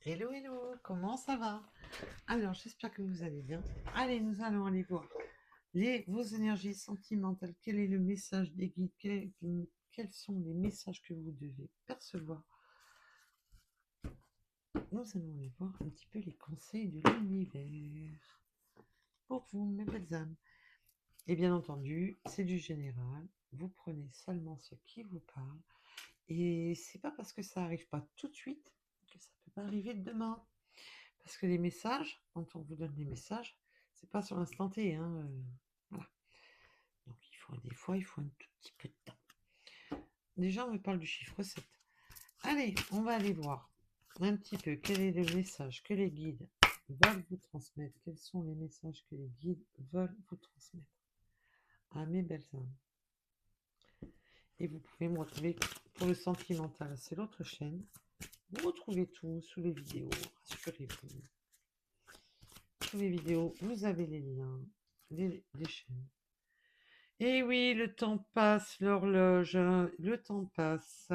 Hello, hello, comment ça va? Alors, j'espère que vous allez bien. Allez, nous allons aller voir vos énergies sentimentales. Quel est le message des guides? Quels sont les messages que vous devez percevoir? Nous allons aller voir un petit peu les conseils de l'univers pour vous, mes belles âmes. Et bien entendu, c'est du général. Vous prenez seulement ce qui vous parle. Et c'est pas parce que ça arrive pas tout de suite que ça peut pas arriver demain. Parce que les messages, quand on vous donne des messages, c'est pas sur l'instant T, hein, voilà. Donc des fois, il faut un tout petit peu de temps. Déjà, on me parle du chiffre 7. Allez, on va aller voir un petit peu quel est le message que les guides veulent vous transmettre. Quels sont les messages que les guides veulent vous transmettre à mes belles âmes. Et vous pouvez me retrouver pour le sentimental, c'est l'autre chaîne. Vous retrouvez tout sous les vidéos, rassurez-vous. Sous les vidéos, vous avez les liens, les chaînes. Et oui, le temps passe, l'horloge, hein, le temps passe.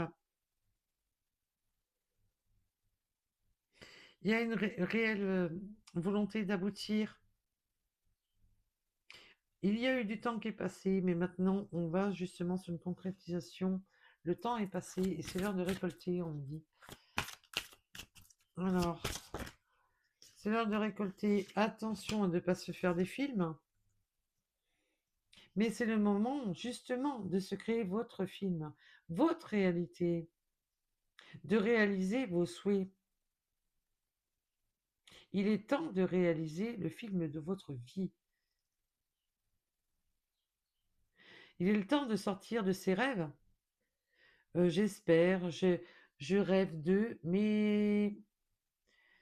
Il y a une réelle volonté d'aboutir. Il y a eu du temps qui est passé, mais maintenant on va justement sur une concrétisation. Le temps est passé et c'est l'heure de récolter, on me dit. Alors, c'est l'heure de récolter. Attention à ne pas se faire des films. Mais c'est le moment justement de se créer votre film, votre réalité, de réaliser vos souhaits. Il est temps de réaliser le film de votre vie. Il est le temps de sortir de ses rêves. J'espère, je rêve d'eux, mais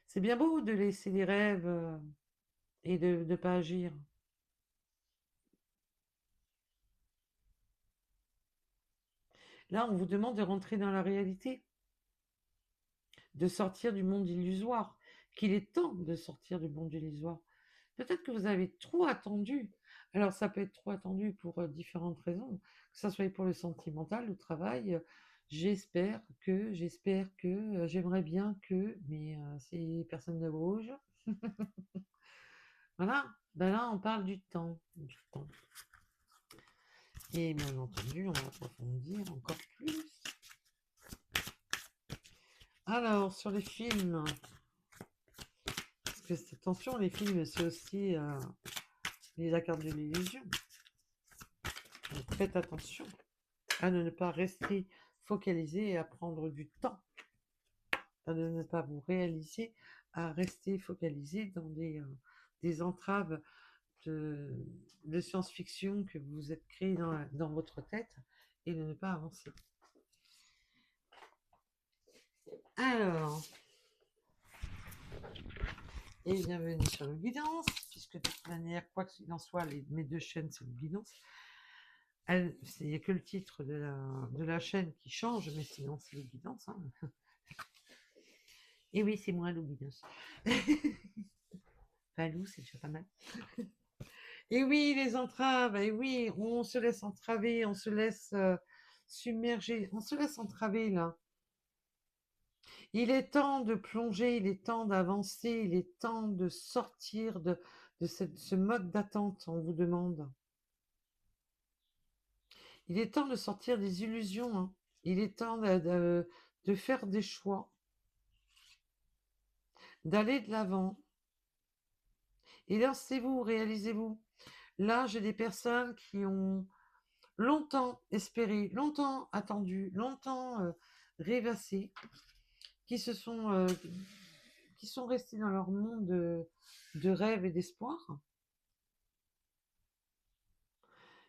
c'est bien beau de laisser les rêves et de ne pas agir. Là, on vous demande de rentrer dans la réalité, de sortir du monde illusoire, qu'il est temps de sortir du monde illusoire. Peut-être que vous avez trop attendu. Alors, ça peut être trop attendu pour différentes raisons, que ça soit pour le sentimental, le travail. J'aimerais bien que, mais si personne ne bouge. Voilà, ben là, on parle du temps, du temps. Et bien entendu, on va approfondir encore plus. Alors, sur les films, parce que attention, les films, c'est aussi les accords de l'illusion. Donc, faites attention à ne pas rester focalisé et à prendre du temps, à ne pas vous réaliser, à rester focalisé dans des entraves de, de science-fiction que vous êtes créé dans votre tête et de ne pas avancer. Alors, et bienvenue sur le guidance, puisque de toute manière, quoi qu'il en soit, mes deux chaînes, c'est le guidance. Il n'y a que le titre de la chaîne qui change, mais sinon, c'est le guidance. Hein. Et oui, c'est moi, le guidance. Enfin, Lou, c'est déjà pas mal. Et oui, les entraves, et oui, on se laisse entraver, on se laisse submerger, on se laisse entraver là. Il est temps de plonger, il est temps d'avancer, il est temps de sortir de ce mode d'attente, on vous demande. Il est temps de sortir des illusions, hein. Il est temps de faire des choix, d'aller de l'avant. Et lancez-vous, réalisez-vous. Là, j'ai des personnes qui ont longtemps espéré, longtemps attendu, longtemps rêvassé, qui qui sont restés dans leur monde de rêve et d'espoir,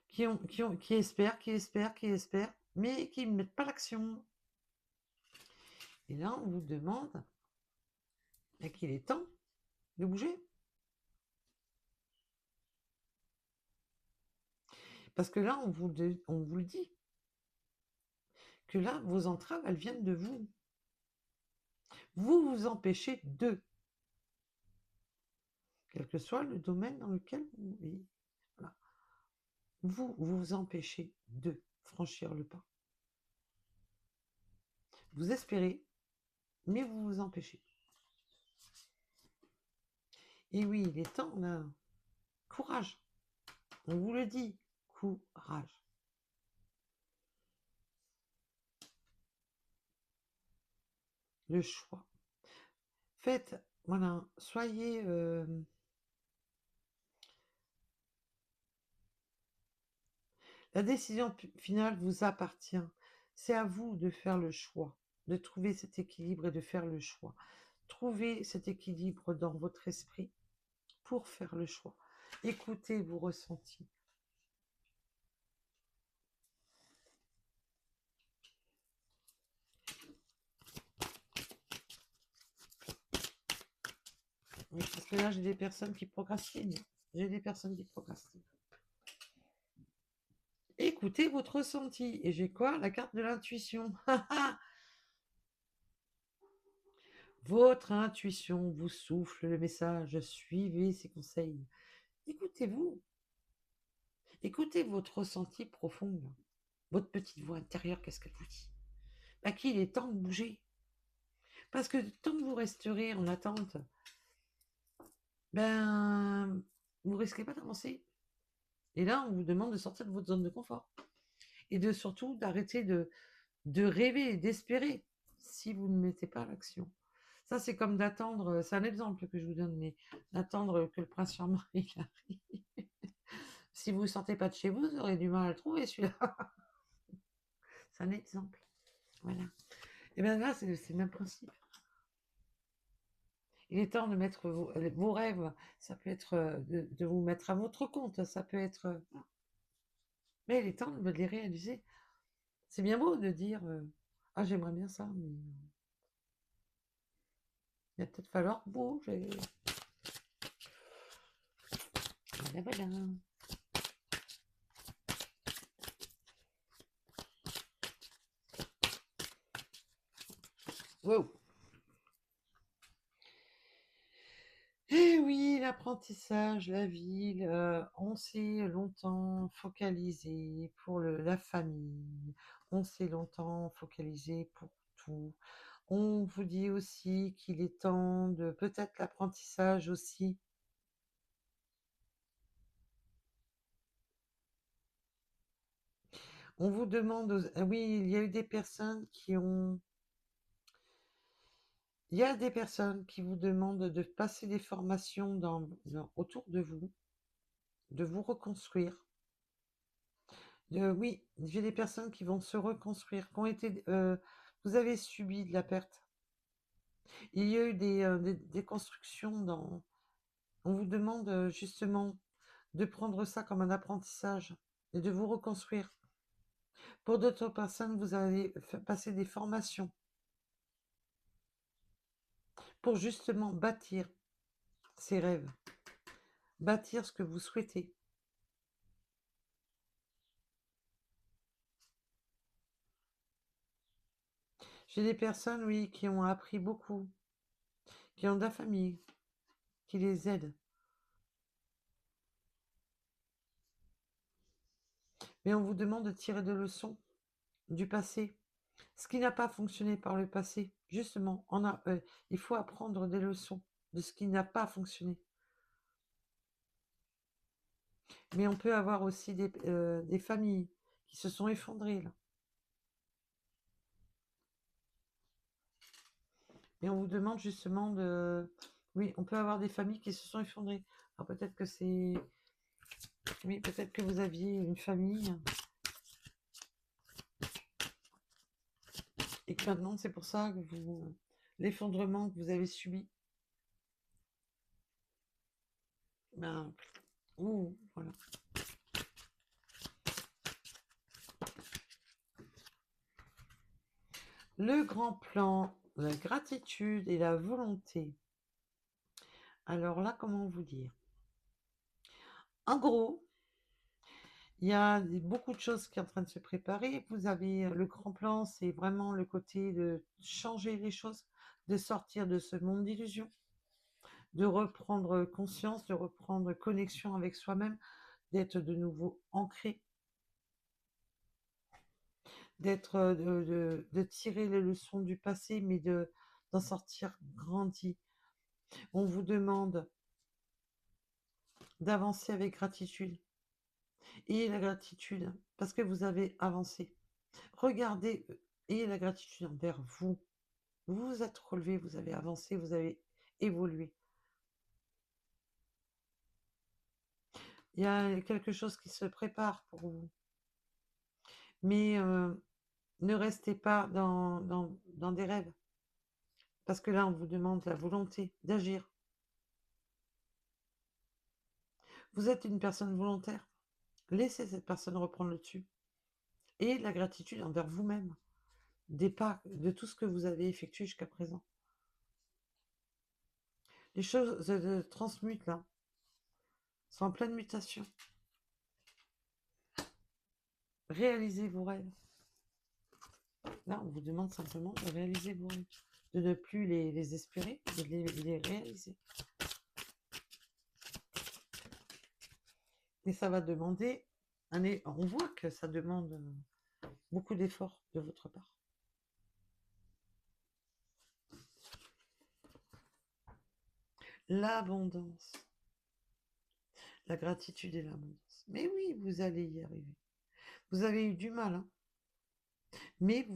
qui espèrent, qui espèrent, mais qui ne mettent pas l'action. Et là, on vous demande qu'il est temps de bouger. Parce que là, on vous le dit, que là, vos entraves, elles viennent de vous. Vous vous empêchez de, quel que soit le domaine dans lequel voilà. Vous vous empêchez de franchir le pas. Vous espérez, mais vous vous empêchez. Et oui, il est temps, là. Courage. On vous le dit. Courage. Le choix. Faites, voilà, soyez... la décision finale vous appartient. C'est à vous de faire le choix, de trouver cet équilibre et de faire le choix. Trouvez cet équilibre dans votre esprit pour faire le choix. Écoutez vos ressentis. Oui, parce que là, j'ai des personnes qui procrastinent. J'ai des personnes qui procrastinent. Écoutez votre ressenti. Et j'ai quoi? La carte de l'intuition. Votre intuition vous souffle le message. Suivez ses conseils. Écoutez-vous. Écoutez votre ressenti profond. Votre petite voix intérieure, qu'est-ce qu'elle vous dit? À qui il est temps de bouger. Parce que tant que vous resterez en attente, ben, vous risquez pas d'avancer. Et là, on vous demande de sortir de votre zone de confort. Et de surtout d'arrêter de rêver et d'espérer si vous ne mettez pas à l'action. Ça, c'est comme d'attendre, c'est un exemple que je vous donne, mais d'attendre que le prince charmant il arrive. Si vous ne sortez pas de chez vous, vous aurez du mal à le trouver, celui-là. C'est un exemple. Voilà. Et bien là, c'est le même principe. Il est temps de mettre vos rêves, ça peut être de vous mettre à votre compte, ça peut être... mais il est temps de les réaliser. C'est bien beau de dire ah, j'aimerais bien ça, mais il va peut-être falloir bouger. Voilà, voilà. Wow. Eh oui, l'apprentissage, la ville, on s'est longtemps focalisé pour la famille, on s'est longtemps focalisé pour tout. On vous dit aussi qu'il est temps de peut-être l'apprentissage aussi. On vous demande, ah oui, il y a eu des personnes qui ont, il y a des personnes qui vous demandent de passer des formations autour de vous, de vous reconstruire. Oui, j'ai des personnes qui vont se reconstruire, qui ont été, vous avez subi de la perte. Il y a eu des constructions dans. On vous demande justement de prendre ça comme un apprentissage et de vous reconstruire. Pour d'autres personnes, vous allez passer des formations pour justement bâtir ces rêves, bâtir ce que vous souhaitez. J'ai des personnes, oui, qui ont appris beaucoup, qui ont de la famille, qui les aident. Mais on vous demande de tirer des leçons du passé, ce qui n'a pas fonctionné par le passé. Justement, il faut apprendre des leçons de ce qui n'a pas fonctionné. Mais on peut avoir aussi des familles qui se sont effondrées là. Et on vous demande justement de... Oui, on peut avoir des familles qui se sont effondrées. Alors peut-être que c'est... Oui, peut-être que vous aviez une famille et que maintenant c'est pour ça que vous... L'effondrement que vous avez subi. Ben, ouh, voilà. Le grand plan, la gratitude et la volonté. Alors là, comment vous dire? En gros, il y a beaucoup de choses qui sont en train de se préparer. Vous avez le grand plan, c'est vraiment le côté de changer les choses, de sortir de ce monde d'illusions, de reprendre conscience, de reprendre connexion avec soi-même, d'être de nouveau ancré, d'être, de tirer les leçons du passé, mais d'en sortir grandi. On vous demande d'avancer avec gratitude. Ayez la gratitude parce que vous avez avancé. Regardez, ayez la gratitude envers vous. Vous vous êtes relevé, vous avez avancé, vous avez évolué. Il y a quelque chose qui se prépare pour vous. Mais ne restez pas dans des rêves. Parce que là, on vous demande la volonté d'agir. Vous êtes une personne volontaire. Laissez cette personne reprendre le dessus. Et la gratitude envers vous-même. Des pas, de tout ce que vous avez effectué jusqu'à présent. Les choses se transmutent là. Sont en pleine mutation. Réalisez vos rêves. Là, on vous demande simplement de réaliser vos rêves. De ne plus les espérer, de les réaliser. Et ça va demander, on voit que ça demande beaucoup d'efforts de votre part. L'abondance. La gratitude et l'abondance. Mais oui, vous allez y arriver. Vous avez eu du mal, hein. Mais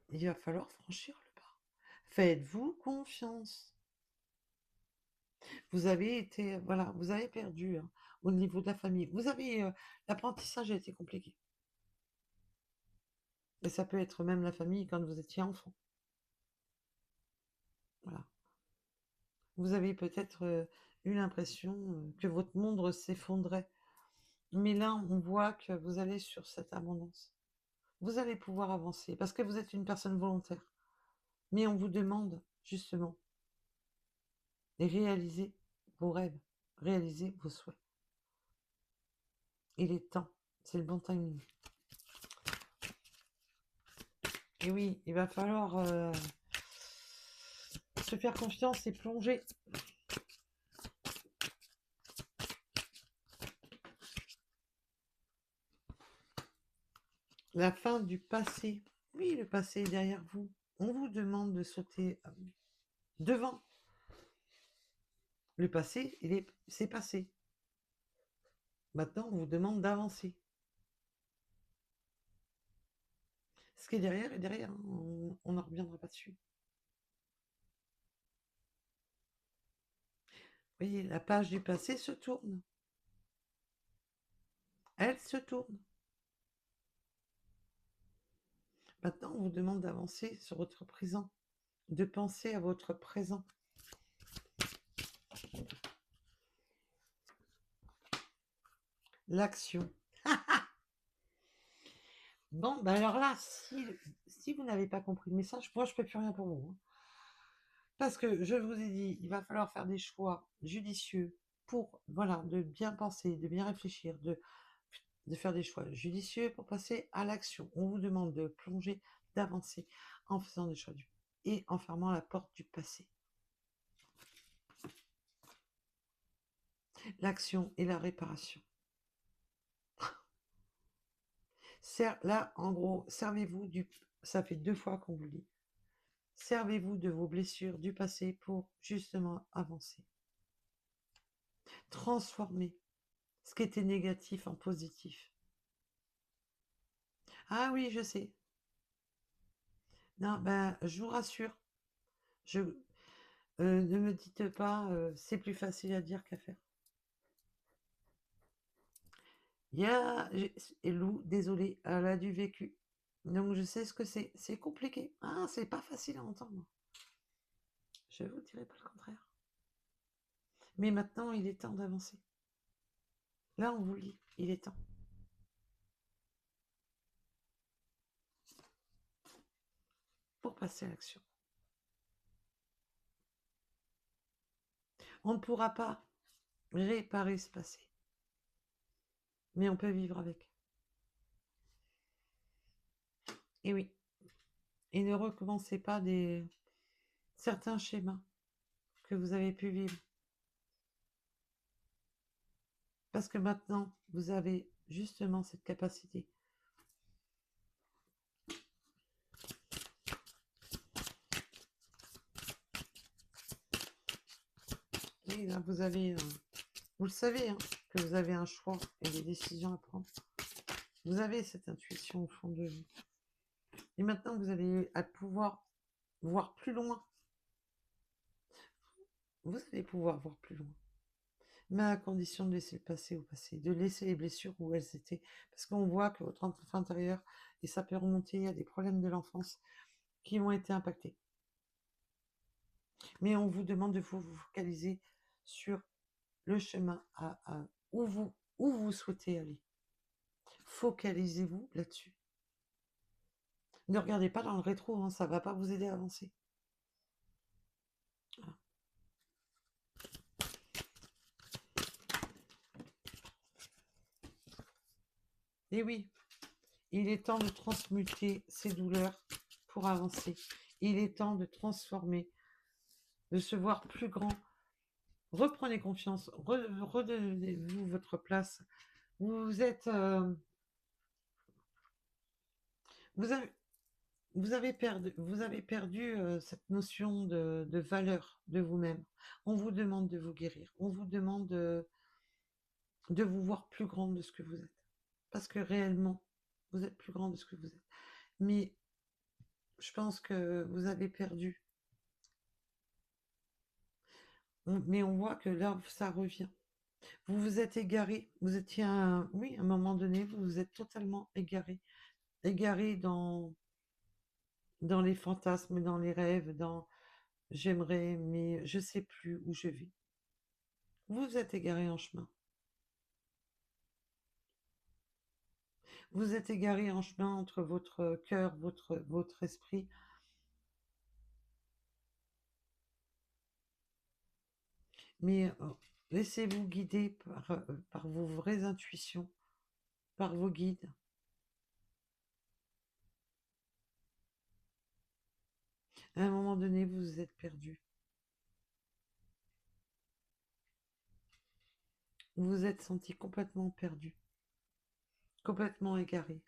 il va falloir franchir le pas. Faites-vous confiance. Vous avez été, voilà, vous avez perdu hein, au niveau de la famille. Vous avez, l'apprentissage a été compliqué. Et ça peut être même la famille quand vous étiez enfant. Voilà. Vous avez peut-être eu l'impression que votre monde s'effondrait. Mais là, on voit que vous allez sur cette abondance. Vous allez pouvoir avancer parce que vous êtes une personne volontaire. Mais on vous demande justement de réaliser vos rêves, réaliser vos souhaits. Il est temps, c'est le bon timing. Et oui, il va falloir se faire confiance et plonger. La fin du passé. Oui, le passé est derrière vous. On vous demande de sauter devant. Le passé, c'est passé. Maintenant, on vous demande d'avancer. Ce qui est derrière. Hein. On n'en reviendra pas dessus. Vous voyez, la page du passé se tourne. Elle se tourne. Maintenant, on vous demande d'avancer sur votre présent, de penser à votre présent. L'action. Bon, ben alors là, si vous n'avez pas compris le message, moi, je ne peux plus rien pour vous. Hein. Parce que je vous ai dit, il va falloir faire des choix judicieux pour, voilà, de bien penser, de bien réfléchir, de faire des choix judicieux pour passer à l'action. On vous demande de plonger, d'avancer en faisant des choix et en fermant la porte du passé. L'action et la réparation. Là, en gros, servez-vous ça fait 2 fois qu'on vous le dit. Servez-vous de vos blessures du passé pour justement avancer. Transformer ce qui était négatif en positif. Ah oui, je sais. Non, ben, je vous rassure. Ne me dites pas, c'est plus facile à dire qu'à faire. Et Lou, désolée, elle a du vécu. Donc je sais ce que c'est. C'est compliqué. Ah, c'est pas facile à entendre. Je vous dirai pas le contraire. Mais maintenant, il est temps d'avancer. Là, on vous le dit, il est temps. Pour passer à l'action. On ne pourra pas réparer ce passé. Mais on peut vivre avec. Et oui. Et ne recommencez pas certains schémas que vous avez pu vivre. Parce que maintenant, vous avez justement cette capacité. Et là, vous avez Vous le savez, hein, que vous avez un choix et des décisions à prendre. Vous avez cette intuition au fond de vous. Et maintenant, vous allez pouvoir voir plus loin. Vous allez pouvoir voir plus loin. Mais à condition de laisser le passé au passé, de laisser les blessures où elles étaient. Parce qu'on voit que votre enfant intérieur, et ça peut remonter à des problèmes de l'enfance qui ont été impactés. Mais on vous demande de vous focaliser sur le chemin où vous souhaitez aller. Focalisez-vous là-dessus. Ne regardez pas dans le rétro, hein, ça ne va pas vous aider à avancer. Voilà. Et oui, il est temps de transmuter ces douleurs pour avancer. Il est temps de transformer, de se voir plus grand. Reprenez confiance, redonnez-vous votre place. Vous êtes... vous avez perdu cette notion de valeur de vous-même. On vous demande de vous guérir. On vous demande de vous voir plus grand de ce que vous êtes. Parce que réellement, vous êtes plus grand de ce que vous êtes. Mais je pense que vous avez perdu. Mais on voit que là, ça revient. Vous vous êtes égaré. Vous étiez oui, à un moment donné, vous vous êtes totalement égaré. Égaré dans les fantasmes, dans les rêves, dans j'aimerais, mais je sais plus où je vais. Vous vous êtes égaré en chemin. Vous êtes égaré en chemin entre votre cœur, votre esprit. Mais laissez-vous guider par vos vraies intuitions, par vos guides. À un moment donné, vous vous êtes perdu. Vous vous êtes senti complètement perdu, complètement égaré.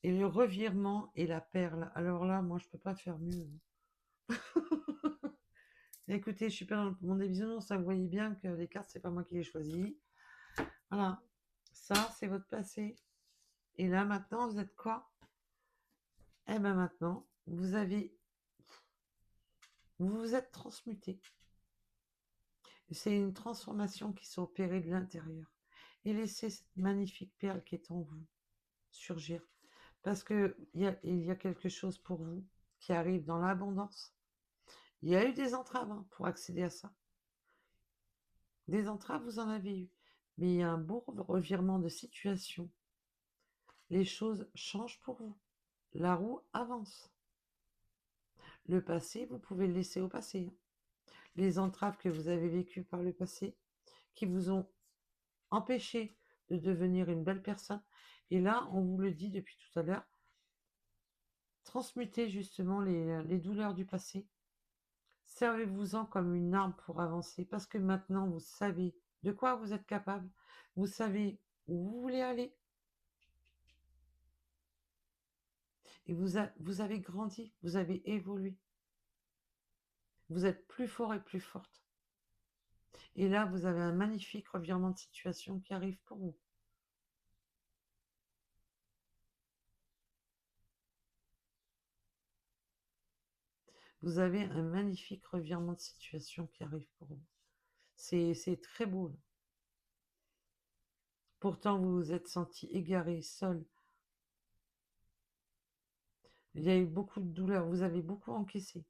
Et le revirement et la perle. Alors là, moi, je peux pas faire mieux. Écoutez, je suis pas dans le monde des bisounours, ça vous voyez bien que les cartes, c'est pas moi qui les choisis. Voilà, ça, c'est votre passé. Et là, maintenant, vous êtes quoi? Eh bien, maintenant, vous vous êtes transmuté. C'est une transformation qui s'est opérée de l'intérieur. Et laissez cette magnifique perle qui est en vous surgir. Parce qu'il y a quelque chose pour vous qui arrive dans l'abondance. Il y a eu des entraves pour accéder à ça. Des entraves, vous en avez eu. Mais il y a un beau revirement de situation. Les choses changent pour vous. La roue avance. Le passé, vous pouvez le laisser au passé. Les entraves que vous avez vécues par le passé, qui vous ont empêché de devenir une belle personne. Et là, on vous le dit depuis tout à l'heure, transmutez justement les douleurs du passé. Servez-vous-en comme une arme pour avancer, parce que maintenant, vous savez de quoi vous êtes capable, vous savez où vous voulez aller, et vous avez grandi, vous avez évolué. Vous êtes plus fort et plus forte. Et là, vous avez un magnifique revirement de situation qui arrive pour vous. Vous avez un magnifique revirement de situation qui arrive pour vous. C'est très beau. Là. Pourtant, vous vous êtes senti égaré, seul. Il y a eu beaucoup de douleur, vous avez beaucoup encaissé.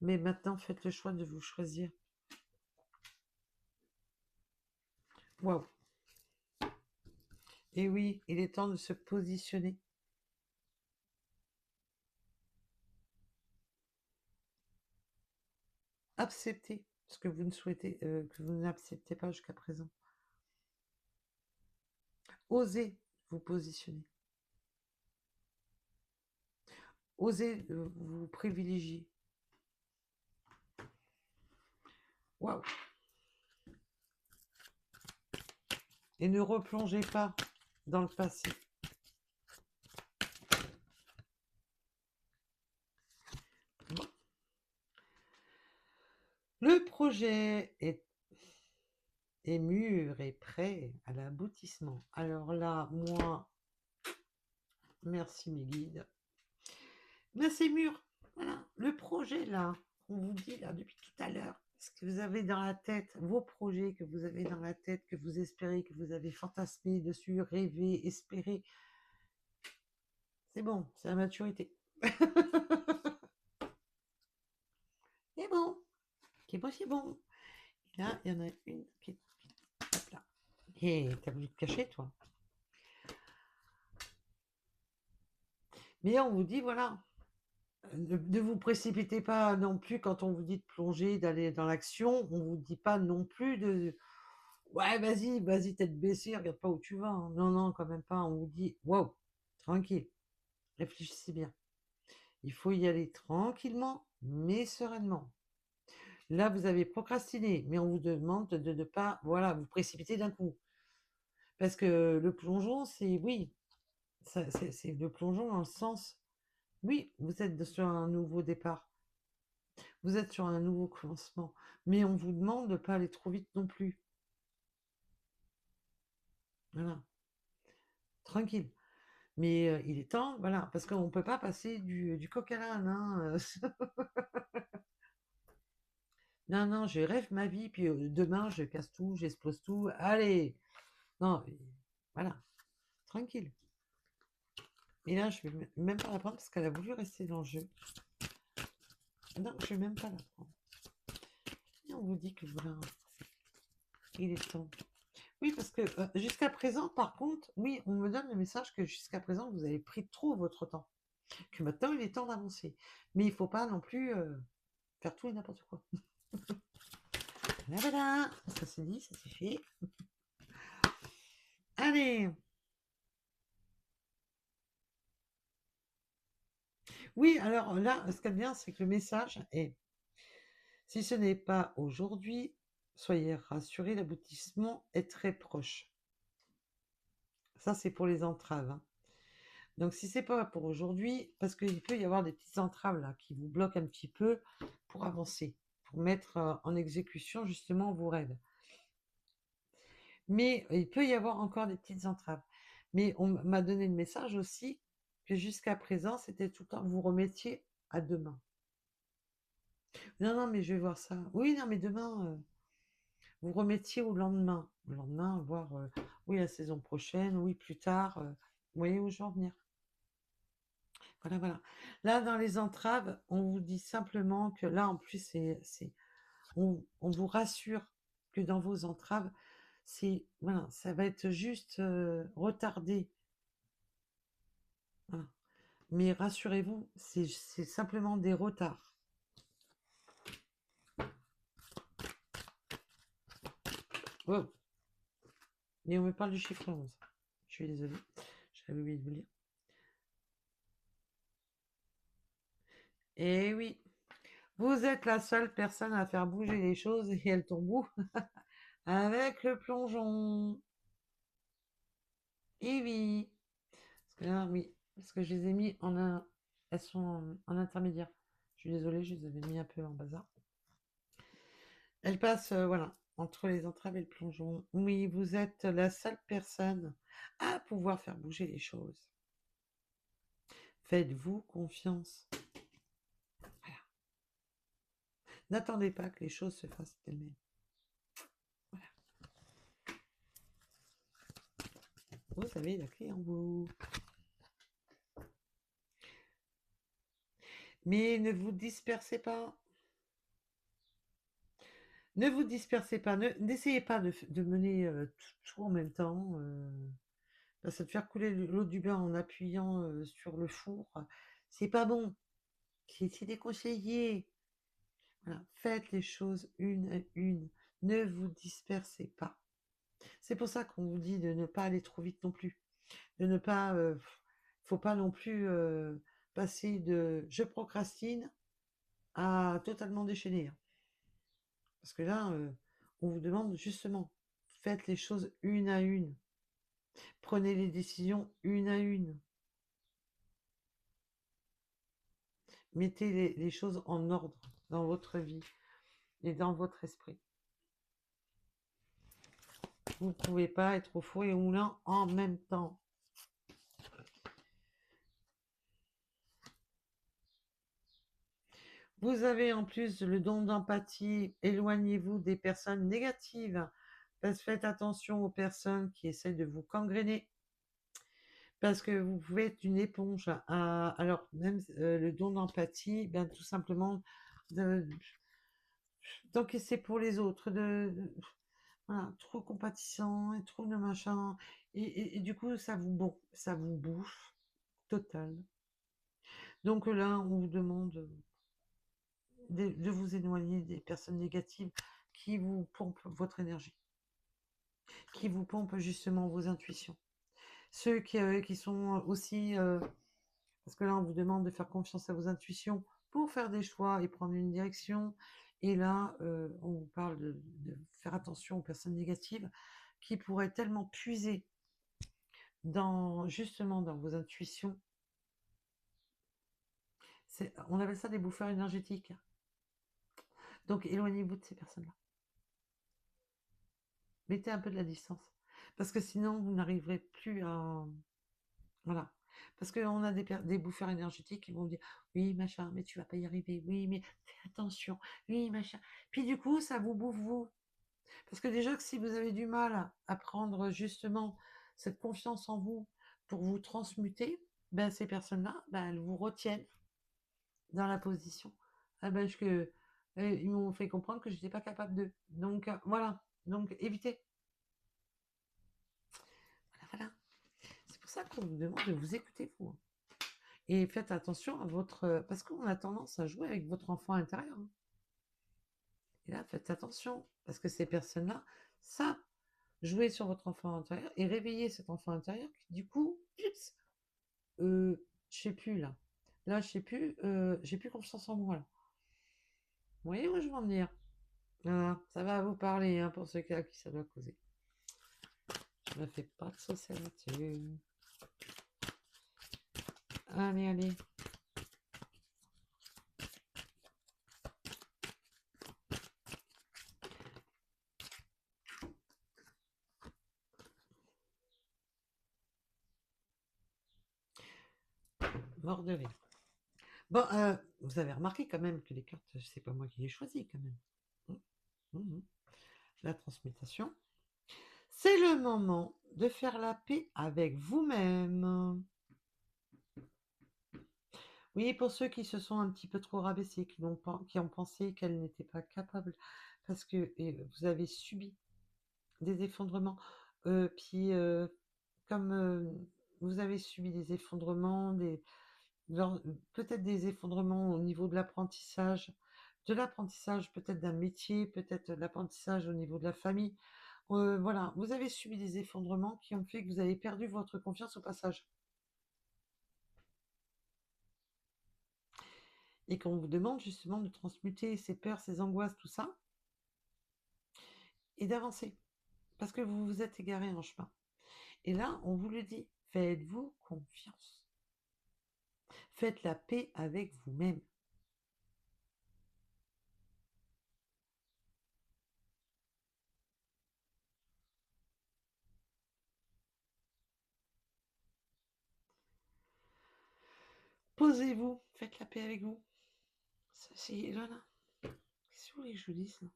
Mais maintenant, faites le choix de vous choisir. Waouh! Et oui, il est temps de se positionner. Acceptez ce que vous ne souhaitez, que vous n'acceptez pas jusqu'à présent. Osez vous positionner. Osez vous privilégier. Waouh! Et ne replongez pas dans le passé. Bon. Le projet est mûr et prêt à l'aboutissement. Alors là, moi, merci mes guides. Mais c'est mûr. Voilà. Le projet là, on vous dit là depuis tout à l'heure, ce que vous avez dans la tête, vos projets que vous avez dans la tête, que vous espérez, que vous avez fantasmé dessus, rêvé, espéré, c'est bon, c'est la maturité. C'est bon, c'est bon, c'est bon. Et là, il y en a une qui est... Hop là. Et t'as voulu te cacher, toi. Mais on vous dit, voilà, ne vous précipitez pas non plus quand on vous dit de plonger, d'aller dans l'action. On vous dit pas non plus de ouais, vas-y, tête baissée, regarde pas où tu vas, hein. Non, non, quand même pas. On vous dit wow, tranquille, réfléchissez bien. Il faut y aller tranquillement, mais sereinement. Là, vous avez procrastiné, mais on vous demande de ne pas, voilà, vous précipiter d'un coup. Parce que le plongeon, c'est oui, c'est le plongeon dans le sens, oui, vous êtes sur un nouveau départ, vous êtes sur un nouveau commencement, mais on vous demande de ne pas aller trop vite non plus. Voilà, tranquille. Mais il est temps, voilà, parce qu'on ne peut pas passer du coq à l'âne, hein. Non, non, je rêve ma vie, puis demain, je casse tout, j'explose tout. Allez! Non, voilà, tranquille. Et là, je vais même pas la prendre parce qu'elle a voulu rester dans le jeu. Non, je vais même pas la prendre. Et on vous dit que voilà, il est temps. Oui, parce que jusqu'à présent, par contre, oui, on me donne le message que jusqu'à présent, vous avez pris trop votre temps. Que maintenant, il est temps d'avancer. Mais il ne faut pas non plus faire tout et n'importe quoi. Voilà, ça c'est dit, ça c'est fait. Allez. Oui, alors là, ce qu'il y a de bien, c'est que le message est, si ce n'est pas aujourd'hui, soyez rassurés, l'aboutissement est très proche. Ça, c'est pour les entraves, hein. Donc, si c'est pas pour aujourd'hui, parce qu'il peut y avoir des petites entraves là qui vous bloquent un petit peu pour avancer, pour mettre en exécution justement vos rêves. Mais il peut y avoir encore des petites entraves. Mais on m'a donné le message aussi que jusqu'à présent, c'était tout le temps vous remettiez à demain. Non, non, mais je vais voir ça. Oui, non, mais demain, vous remettiez au lendemain. Au lendemain, voire, oui, la saison prochaine, oui, plus tard. Vous voyez où je veux en venir? Voilà, voilà. Là, dans les entraves, on vous dit simplement que là, en plus, on vous rassure que dans vos entraves, voilà, ça va être juste retardé. Voilà. Mais rassurez-vous, c'est simplement des retards. Wow. Et on me parle du chiffre 11. Je suis désolée, j'avais oublié de vous lire. Eh oui, vous êtes la seule personne à faire bouger les choses et elles tombent où? Avec le plongeon. Eh oui. Parce que là, oui, parce que je les ai mis elles sont en intermédiaire. Je suis désolée, je les avais mis un peu en bazar. Elles passent, voilà, entre les entraves et le plongeon. Oui, vous êtes la seule personne à pouvoir faire bouger les choses. Faites-vous confiance. Voilà. N'attendez pas que les choses se fassent d'elles-mêmes. Voilà. Vous avez la clé en vous. Mais ne vous dispersez pas. Ne vous dispersez pas. N'essayez pas de mener tout en même temps. Ça de faire couler l'eau du bain en appuyant sur le four, c'est pas bon. C'est déconseillé. Voilà. Faites les choses une à une. Ne vous dispersez pas. C'est pour ça qu'on vous dit de ne pas aller trop vite non plus. De ne pas... faut pas non plus passer de je procrastine à totalement déchaîner, hein. Parce que là, on vous demande justement, faites les choses une à une. Prenez les décisions une à une. Mettez les choses en ordre dans votre vie. et dans votre esprit. Vous ne pouvez pas être au four et au moulin en même temps. Vous avez en plus le don d'empathie. Éloignez-vous des personnes négatives. Faites attention aux personnes qui essaient de vous gangréner. Parce que vous pouvez être une éponge. Alors, même le don d'empathie, ben, tout simplement, d'encaisser pour les autres, voilà, trop compatissant et trop de machin. Et du coup, ça vous bouffe total. Donc là, on vous demande de vous éloigner des personnes négatives qui vous pompent votre énergie, qui vous pompent justement vos intuitions. Ceux qui sont aussi, parce que là, on vous demande de faire confiance à vos intuitions pour faire des choix et prendre une direction. Et là, on vous parle de faire attention aux personnes négatives qui pourraient tellement puiser justement dans vos intuitions. On appelle ça des bouffeurs énergétiques. Donc, éloignez-vous de ces personnes-là. Mettez un peu de la distance. Parce que sinon, vous n'arriverez plus à... Voilà. Parce qu'on a des bouffeurs énergétiques qui vont dire oui, machin, mais tu vas pas y arriver. Oui, mais fais attention. Oui, machin. Puis du coup, ça vous bouffe vous. Parce que déjà que si vous avez du mal à prendre justement cette confiance en vous pour vous transmuter, ben ces personnes-là, ben, elles vous retiennent dans la position. Ah ben, ils m'ont fait comprendre que je n'étais pas capable de. Donc voilà. Donc évitez. Voilà. C'est pour ça qu'on vous demande de vous écouter vous. Et faites attention à votre... Parce qu'on a tendance à jouer avec votre enfant intérieur. Et là, faites attention. Parce que ces personnes-là, ça, jouer sur votre enfant intérieur et réveiller cet enfant intérieur qui, du coup, je sais plus là. Là, je sais plus, j'ai plus confiance en moi là. Vous voyez où je veux en venir? Voilà, ça va vous parler hein, pour ceux à qui ça doit causer. Je ne fais pas de sauce là-dessus. Allez, allez. Mort de rire. Bon, vous avez remarqué quand même que les cartes, c'est pas moi qui les choisis quand même. La transmutation. C'est le moment de faire la paix avec vous-même. Oui, pour ceux qui se sont un petit peu trop rabaissés, qui ont pensé qu'elles n'étaient pas capables, parce que vous avez subi des effondrements, puis comme vous avez subi des effondrements, peut-être des effondrements au niveau de l'apprentissage peut-être d'un métier, peut-être de l'apprentissage au niveau de la famille. Voilà, vous avez subi des effondrements qui ont fait que vous avez perdu votre confiance au passage. Et qu'on vous demande justement de transmuter ces peurs, ces angoisses, tout ça, et d'avancer. Parce que vous vous êtes égaré en chemin. Et là, on vous le dit, faites-vous confiance. Faites la paix avec vous-même. Posez-vous, faites la paix avec vous. C'est là. Qu'est-ce que vous voulez que je vous dise là?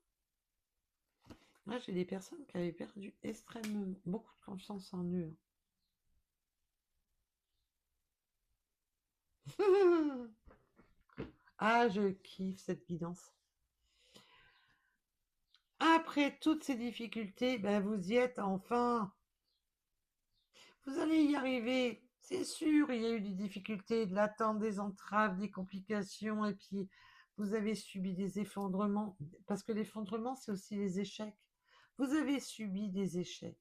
Là, j'ai des personnes qui avaient perdu extrêmement beaucoup de confiance en eux. Ah, je kiffe cette guidance. Après toutes ces difficultés, ben vous y êtes enfin. Vous allez y arriver. C'est sûr, il y a eu des difficultés, de l'attente, des entraves, des complications, et puis vous avez subi des effondrements, parce que l'effondrement, c'est aussi les échecs. Vous avez subi des échecs.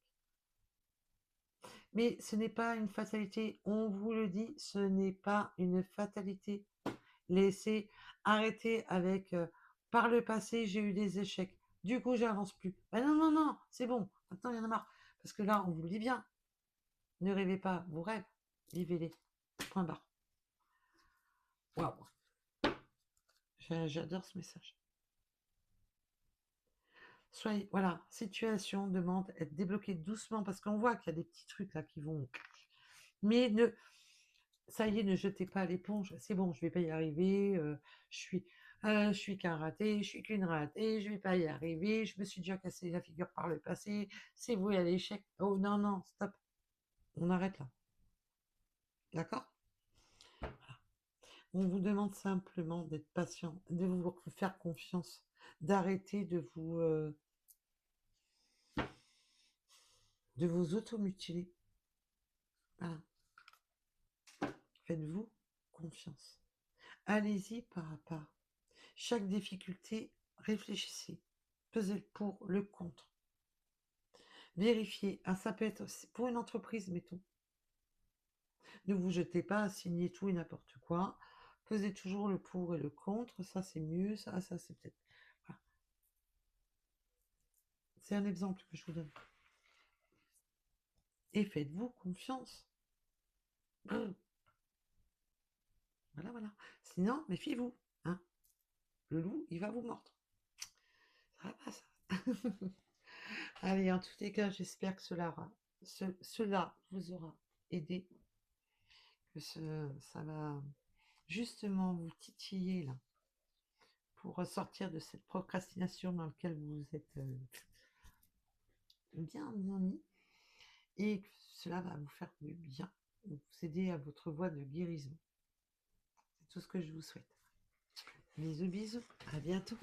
Mais ce n'est pas une fatalité, on vous le dit, ce n'est pas une fatalité. Laissez arrêter avec par le passé, j'ai eu des échecs. Du coup, j'avance plus. Ben non, non, non, c'est bon. Maintenant, il y en a marre. Parce que là, on vous le dit bien. Ne rêvez pas vos rêves, vivez-les. Point barre. Waouh. J'adore ce message. Soyez, voilà, situation, demande, être débloqué doucement parce qu'on voit qu'il y a des petits trucs là qui vont. Mais ne, ça y est, ne jetez pas l'éponge. C'est bon, je vais pas y arriver. Je suis, je suis qu'un raté, je suis qu'une ratée, je vais pas y arriver. Je me suis déjà cassé la figure par le passé. C'est voué à l'échec. Oh non, non, stop. On arrête là. D'accord? On vous demande simplement d'être patient, de vous faire confiance, d'arrêter de vous automutiler. Voilà. Faites-vous confiance. Allez-y pas à pas. Chaque difficulté, réfléchissez. Pesez le pour, le contre. Vérifiez. Ah, ça peut être pour une entreprise, mettons. Ne vous jetez pas à signer tout et n'importe quoi. Pesez toujours le pour et le contre. Ça, c'est mieux. Ça c'est peut-être. Voilà. C'est un exemple que je vous donne. Et faites-vous confiance. Voilà, voilà. Sinon, méfiez-vous. Hein. Le loup, il va vous mordre. Ça va pas, ça. Allez, en tous les cas, j'espère que cela vous aura aidé, que ça va justement vous titiller là, pour sortir de cette procrastination dans laquelle vous êtes bien mis, et que cela va vous faire du bien, vous aider à votre voie de guérison. C'est tout ce que je vous souhaite. Bisous, bisous, à bientôt.